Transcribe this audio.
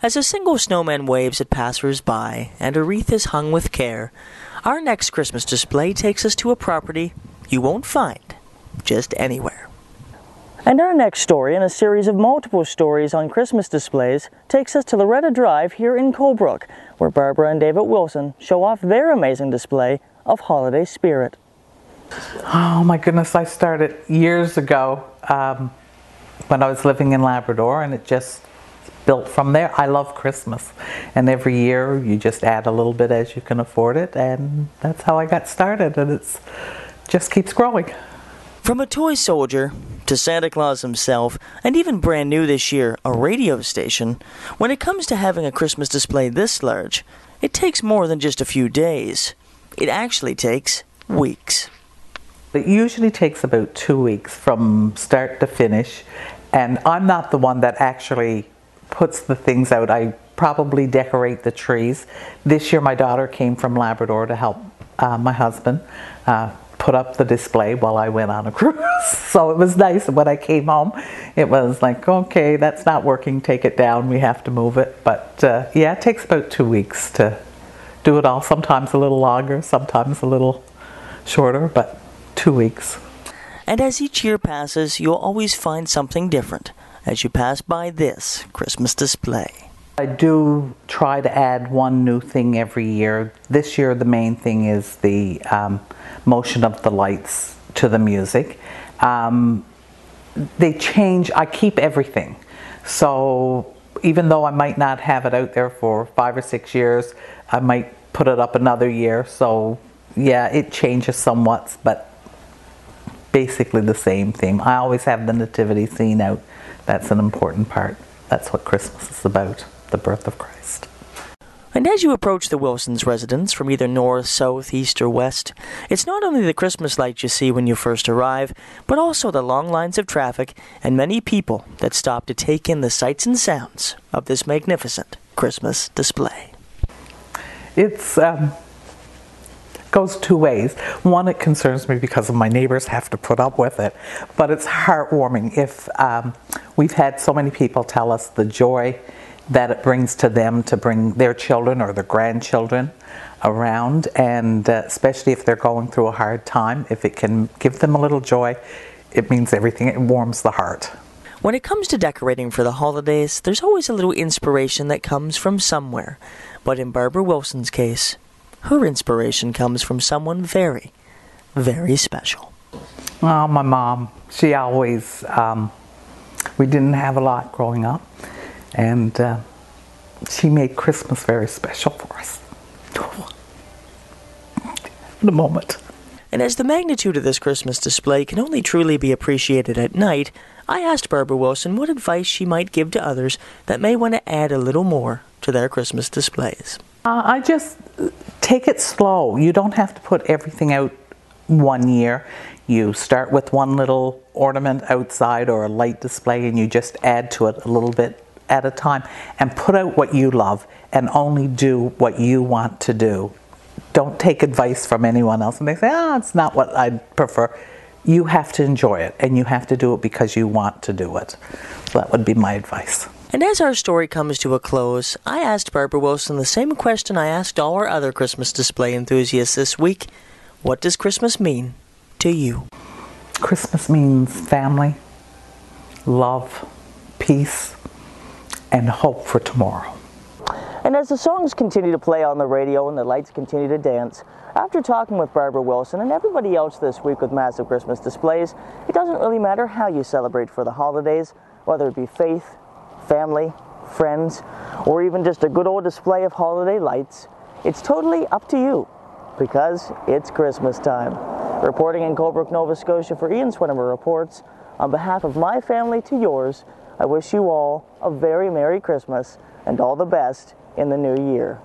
As a single snowman waves at passers-by and a wreath is hung with care, our next Christmas display takes us to a property you won't find just anywhere. And our next story in a series of multiple stories on Christmas displays takes us to Loretta Drive here in Colebrook, where Barbara and David Wilson show off their amazing display of holiday spirit. Oh my goodness, I started years ago when I was living in Labrador, and it just built from there. I love Christmas, and every year you just add a little bit as you can afford it, and that's how I got started, and it's just keeps growing. From a toy soldier to Santa Claus himself, and even brand new this year, a radio station, when it comes to having a Christmas display this large, it takes more than just a few days. It actually takes weeks. It usually takes about 2 weeks from start to finish, and I'm not the one that actually puts the things out. I probably decorate the trees. This year my daughter came from Labrador to help my husband put up the display while I went on a cruise. So it was nice. When I came home, it was like, okay, that's not working, take it down, we have to move it. But yeah, it takes about 2 weeks to do it all. Sometimes a little longer, sometimes a little shorter, but 2 weeks. And as each year passes, you'll always find something different as you pass by this Christmas display. I do try to add one new thing every year. This year the main thing is the motion of the lights to the music. They change, I keep everything. So even though I might not have it out there for 5 or 6 years, I might put it up another year. So yeah, it changes somewhat, but basically the same theme. I always have the nativity scene out. That's an important part. That's what Christmas is about, the birth of Christ. And as you approach the Wilsons' residence from either north, south, east, or west, it's not only the Christmas lights you see when you first arrive, but also the long lines of traffic and many people that stop to take in the sights and sounds of this magnificent Christmas display. It's goes two ways. One, it concerns me because of my neighbors have to put up with it, but it's heartwarming. If we've had so many people tell us the joy that it brings to them to bring their children or their grandchildren around, and especially if they're going through a hard time, if it can give them a little joy, it means everything. It warms the heart. When it comes to decorating for the holidays, there's always a little inspiration that comes from somewhere. But in Barbara Wilson's case, her inspiration comes from someone very, very special. Oh, my mom. She always, we didn't have a lot growing up, and she made Christmas very special for us. In a moment. And as the magnitude of this Christmas display can only truly be appreciated at night, I asked Barbara Wilson what advice she might give to others that may want to add a little more to their Christmas displays. I just take it slow. You don't have to put everything out one year. You start with one little ornament outside or a light display, and you just add to it a little bit at a time, and put out what you love and only do what you want to do. Don't take advice from anyone else and they say, it's not what I'd prefer. You have to enjoy it, and you have to do it because you want to do it. So that would be my advice. And as our story comes to a close, I asked Barbara Wilson the same question I asked all our other Christmas display enthusiasts this week. What does Christmas mean to you? Christmas means family, love, peace, and hope for tomorrow. And as the songs continue to play on the radio and the lights continue to dance, after talking with Barbara Wilson and everybody else this week with massive Christmas displays, it doesn't really matter how you celebrate for the holidays, whether it be faith, family, friends, or even just a good old display of holiday lights. It's totally up to you, because it's Christmas time. Reporting in Colebrook, Nova Scotia for Ian Swinimer Reports, on behalf of my family to yours, I wish you all a very Merry Christmas and all the best in the new year.